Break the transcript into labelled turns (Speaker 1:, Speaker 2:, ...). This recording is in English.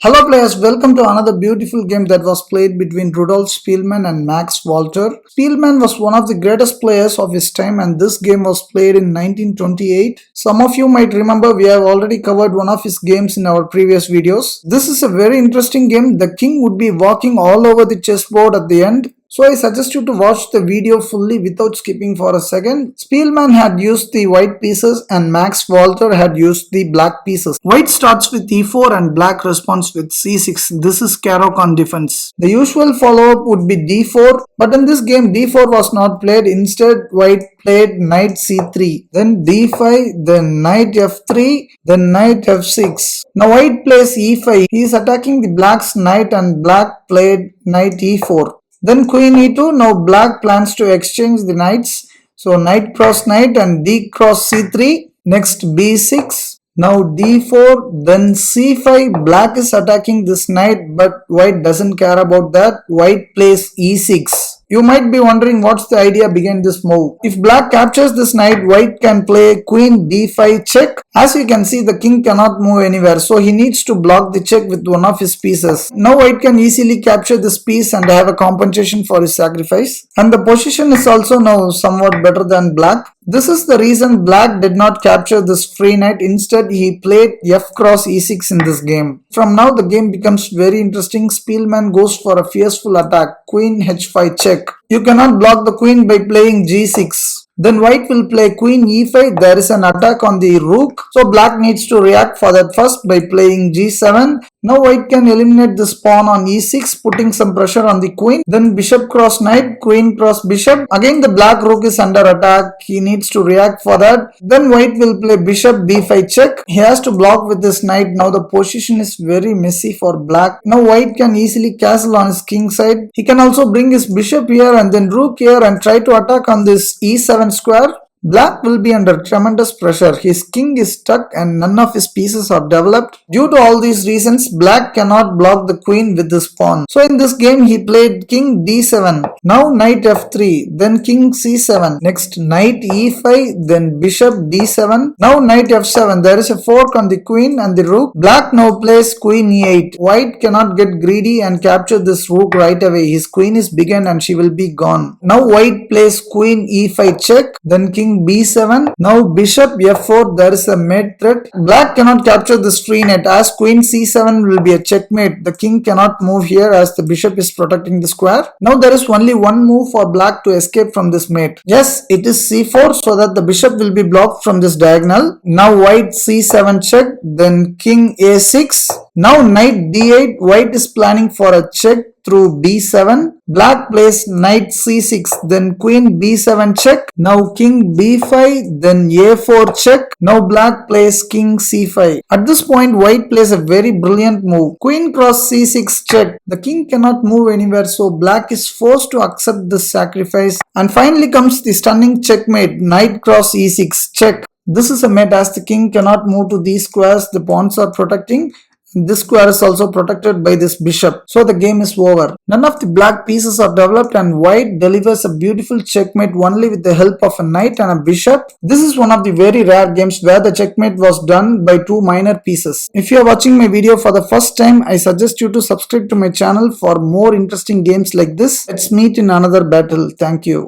Speaker 1: Hello players, welcome to another beautiful game that was played between Rudolf Spielmann and Max Walter. Spielmann was one of the greatest players of his time and this game was played in 1928. Some of you might remember we have already covered one of his games in our previous videos. This is a very interesting game. The king would be walking all over the chessboard at the end. So I suggest you to watch the video fully without skipping for a second. Spielmann had used the white pieces and Max Walter had used the black pieces. White starts with e4 and black responds with c6. This is Caro-Kann defense. The usual follow-up would be d4, but in this game d4 was not played. Instead, white played knight c3, then d5, then knight f3, then knight f6. Now white plays e5. He is attacking the black's knight and black played knight e4. Then queen e2. Now black plans to exchange the knights. So knight cross knight and d cross c3. Next b6. Now d4. Then c5. Black is attacking this knight but white doesn't care about that. White plays e6. You might be wondering what's the idea behind this move. If black captures this knight, white can play queen d5 check. As you can see, the king cannot move anywhere, so he needs to block the check with one of his pieces. Now white can easily capture this piece and have a compensation for his sacrifice. And the position is also now somewhat better than black. This is the reason black did not capture this free knight. Instead, he played f cross e6 in this game. From now, the game becomes very interesting. Spielmann goes for a fierceful attack. Queen h5 check. You cannot block the queen by playing g6. Then white will play queen e5. There is an attack on the rook. So black needs to react for that first by playing g7. Now white can eliminate this pawn on e6, putting some pressure on the queen. Then bishop cross knight, queen cross bishop. Again the black rook is under attack. He needs to react for that. Then white will play bishop b5 check. He has to block with this knight. Now the position is very messy for black. Now white can easily castle on his king side. He can also bring his bishop here and then rook here and try to attack on this e7 square. Black will be under tremendous pressure. His king is stuck and none of his pieces are developed. Due to all these reasons, black cannot block the queen with this pawn. So in this game, he played king d7. Now knight f3, then king c7. Next knight e5, then bishop d7. Now knight f7. There is a fork on the queen and the rook. Black now plays queen e8. White cannot get greedy and capture this rook right away. His queen is beaten and she will be gone. Now white plays queen e5 check, then king b7. Now bishop f4. There is a mate threat. Black cannot capture this free knight as queen c7 will be a checkmate. The king cannot move here as the bishop is protecting the square. Now there is only one move for black to escape from this mate. Yes, it is c4 so that the bishop will be blocked from this diagonal. Now white c7 check, then king a6. Now knight d8. White is planning for a check through b7. Black plays knight c6, then queen b7 check. Now king b5, then a4 check. Now black plays king c5. At this point, white plays a very brilliant move. Queen cross c6 check. The king cannot move anywhere, so black is forced to accept this sacrifice. And finally comes the stunning checkmate, knight cross e6 check. This is a mate as the king cannot move to these squares the pawns are protecting. This square is also protected by this bishop. So the game is over. None of the black pieces are developed and white delivers a beautiful checkmate only with the help of a knight and a bishop. This is one of the very rare games where the checkmate was done by two minor pieces. If you are watching my video for the first time, I suggest you to subscribe to my channel for more interesting games like this. Let's meet in another battle. Thank you.